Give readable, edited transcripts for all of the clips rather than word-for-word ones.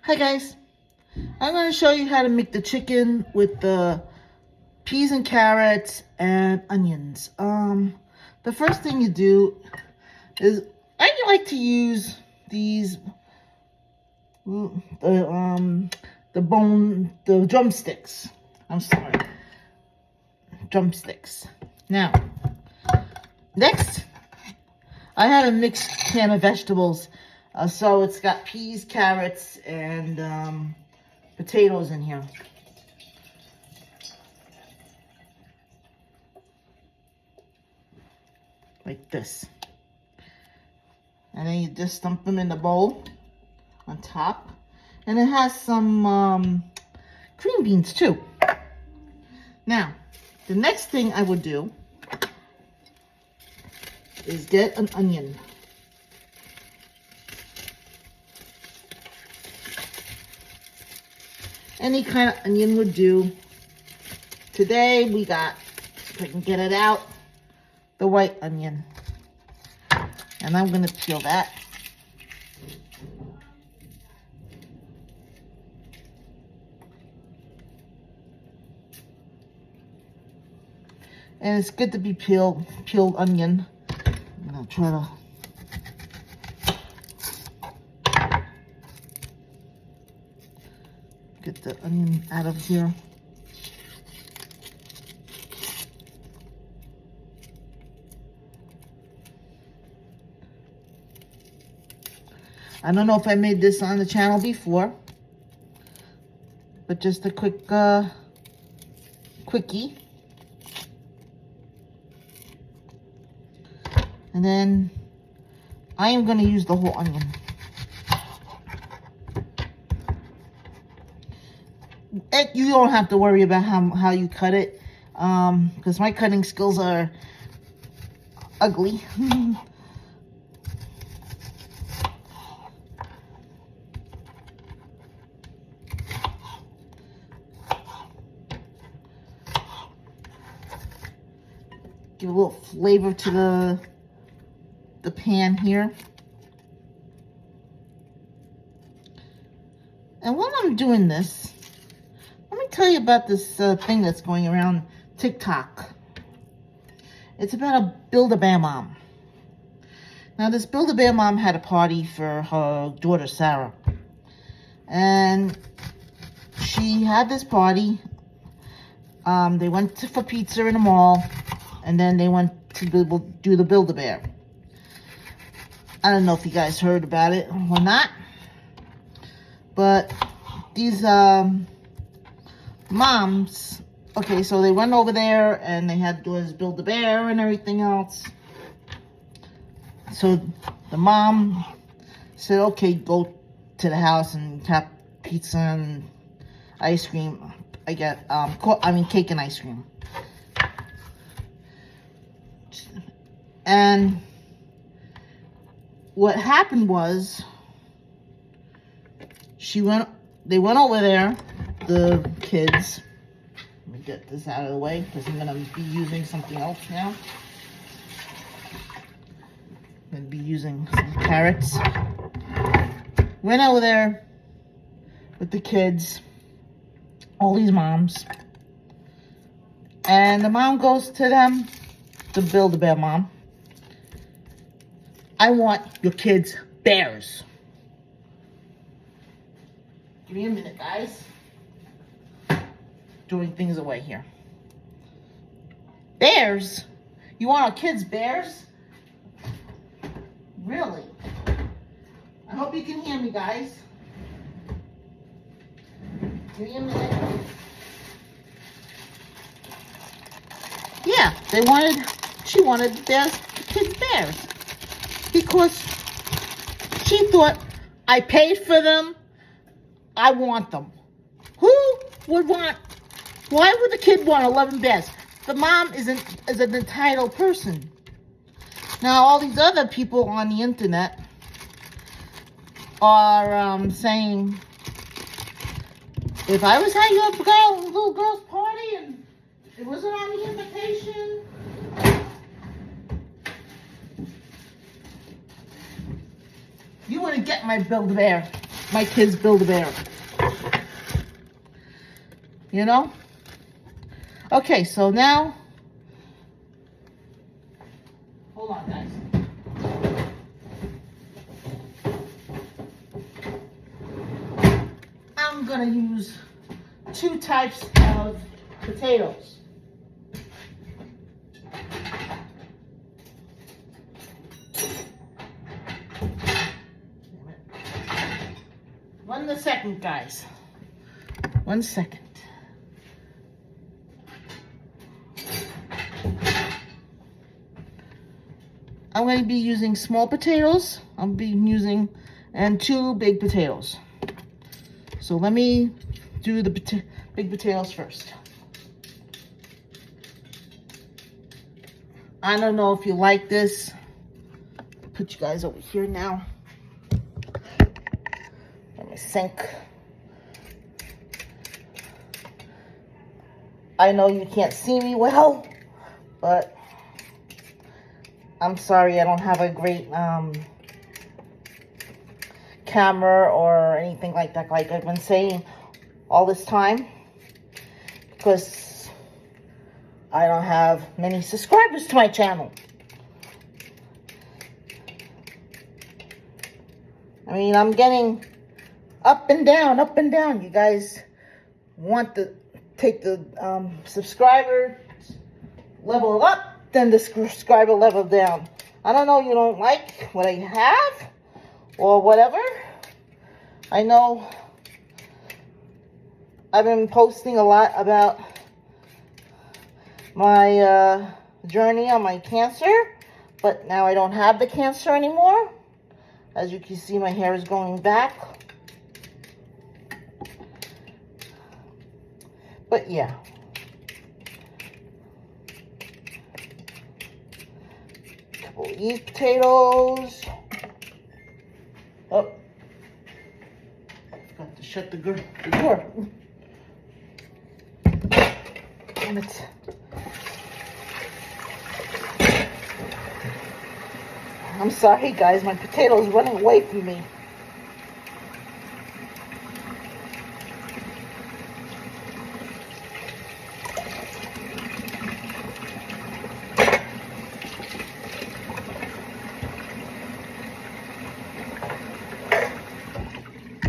Hi guys, I'm going to show you how to make the chicken with the peas and carrots and onions. The first thing you do is I like to use these the drumsticks. I'm sorry, drumsticks. Now, next, I have a mixed can of vegetables. So it's got peas, carrots, and potatoes in here. Like this. And then you just dump them in the bowl on top. And it has some green beans too. Now, the next thing I would do is get an onion. Any kind of onion would do. Today we got, if I can get it out, the white onion. And I'm going to peel that. And it's good to be peeled onion. I'm going to try to get the onion out of here. I don't know if I made this on the channel before, but just a quick quickie. And then I am going to use the whole onion. You don't have to worry about how you cut it, because my cutting skills are ugly. Give a little flavor to the pan here. And while I'm doing this, let me tell you about this thing that's going around TikTok. It's about a Build-A-Bear mom. Now, this Build-A-Bear mom had a party for her daughter, Sarah. And she had this party. They went for pizza in the mall. And then they went to do the Build-A-Bear. I don't know if you guys heard about it or not. But these moms, okay, so they went over there and they had to do this Build-A-Bear and everything else. So the mom said, okay, go to the house and have pizza and ice cream. Cake and ice cream. And what happened was, they went over there, the kids. Let me get this out of the way because I'm going to be using something else now. I'm going to be using some carrots. Went over there with the kids, all these moms. And the mom goes to them, the Build-A-Bear mom. I want your kids bears. Give me a minute, guys. Doing things away here. Bears? You want our kids bears? Really? I hope you can hear me, guys. Give me a minute. Yeah, she wanted their kids bears. Because she thought, I paid for them, I want them. Who would want, why would the kid want 11 bears? The mom is an entitled person. Now, all these other people on the internet are saying, if I was at your little girl's party and it wasn't on the invitation, you wouldn't get my Build-A-Bear. my kids Build-A-Bear. You know? Okay, so now, hold on, guys. I'm gonna use 2 types of potatoes. One second, guys. 1 second. I'm going to be using small potatoes. I'll be using, and 2 big potatoes. So let me do the big potatoes first. I don't know if you like this. Put you guys over here now. Let me sink. I know you can't see me well, but I'm sorry I don't have a great camera or anything like that, like I've been saying all this time, because I don't have many subscribers to my channel. I mean, I'm getting up and down, up and down. You guys want to take the subscriber level up, then the subscriber level down. I don't know, you don't like what I have or whatever. I know I've been posting a lot about my journey on my cancer, but now I don't have the cancer anymore. As you can see, my hair is going back. But yeah. Couple of these potatoes. Oh. Forgot to shut the door. Damn it. I'm sorry, guys. My potato's running away from me.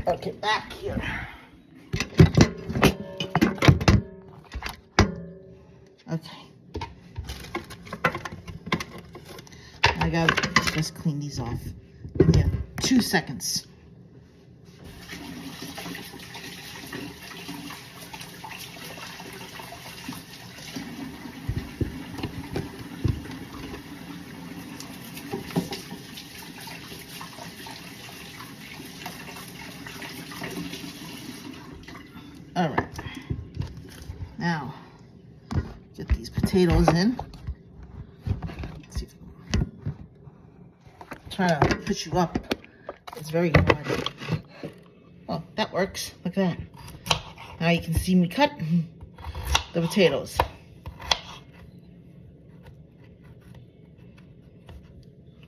Okay, back here. Okay. I gotta just clean these off. Yeah, 2 seconds. All right. Now, get these potatoes in. Let's see. Try to push you up. It's very hard. Oh, that works. Look at that. Now you can see me cut the potatoes.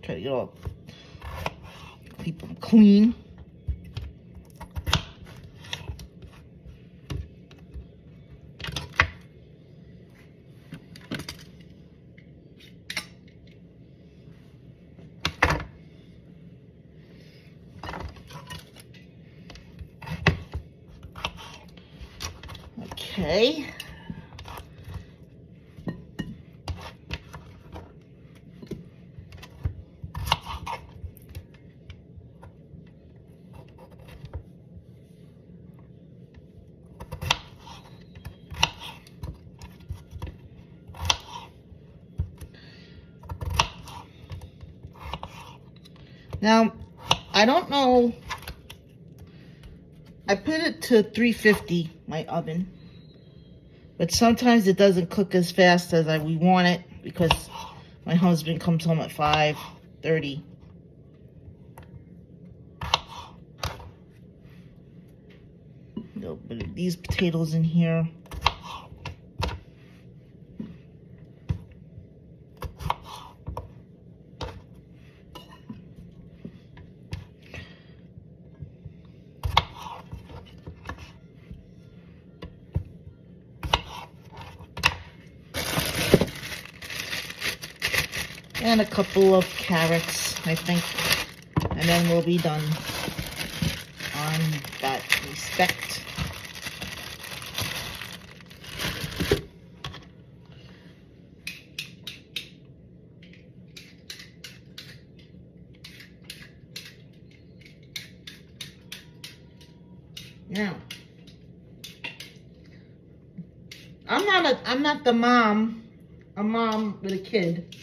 Try to get all, keep them clean. Okay. Now, I don't know. I put it to 350, my oven. But sometimes it doesn't cook as fast as we want it because my husband comes home at 5:30. A little bit of these potatoes in here. and a couple of carrots, I think. And then we'll be done on that respect. Now, I'm not a mom with a kid.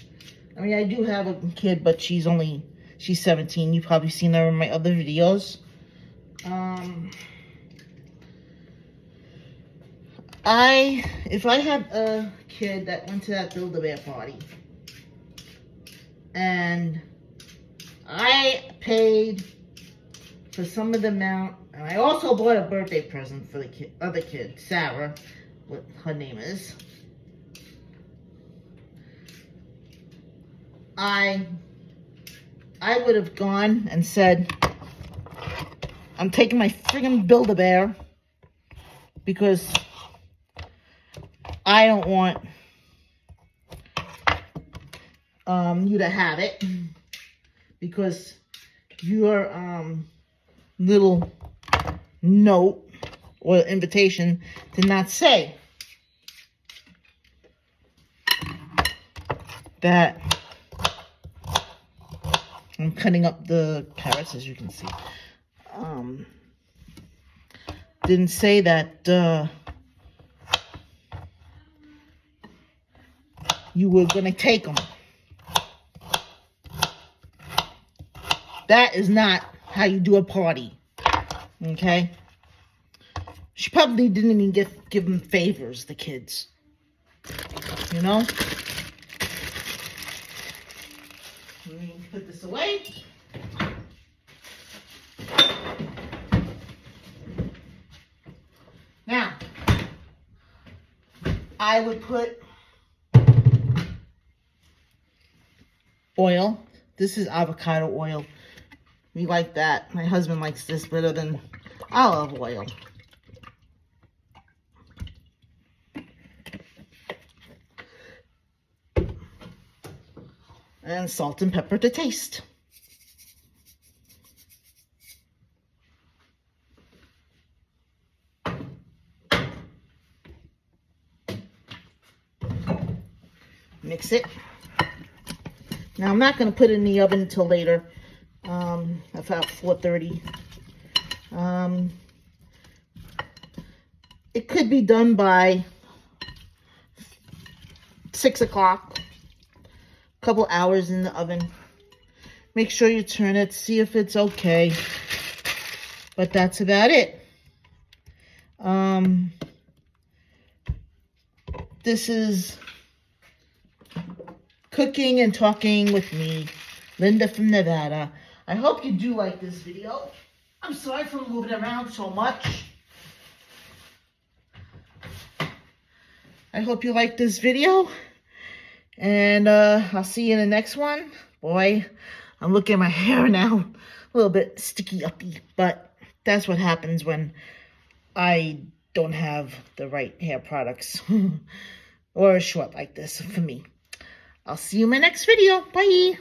I mean, I do have a kid, but she's 17. You've probably seen her in my other videos. If I had a kid that went to that Build-A-Bear party, and I paid for some of the amount, and I also bought a birthday present for the other kid, Sarah, what her name is. I would have gone and said, I'm taking my friggin' Build-A-Bear because I don't want you to have it, because your little note or invitation did not say that. I'm cutting up the carrots, as you can see. Didn't say that you were gonna take them. That is not how you do a party, okay? She probably didn't even give them favors, the kids. You know? Let me put this away. Now, I would put oil. This is avocado oil. We like that. My husband likes this better than olive oil. And salt and pepper to taste. Mix it. Now, I'm not going to put it in the oven until later, about 4:30. It could be done by 6 o'clock. A couple hours in the oven. Make sure you turn it, see if it's okay. But that's about it. This is Cooking and Talking with me, Linda from Nevada. I hope you do like this video. I'm sorry for moving around so much. I hope you like this video. And I'll see you in the next one. Boy, I'm looking at my hair now. A little bit sticky uppy. But that's what happens when I don't have the right hair products. Or a short like this for me. I'll see you in my next video. Bye.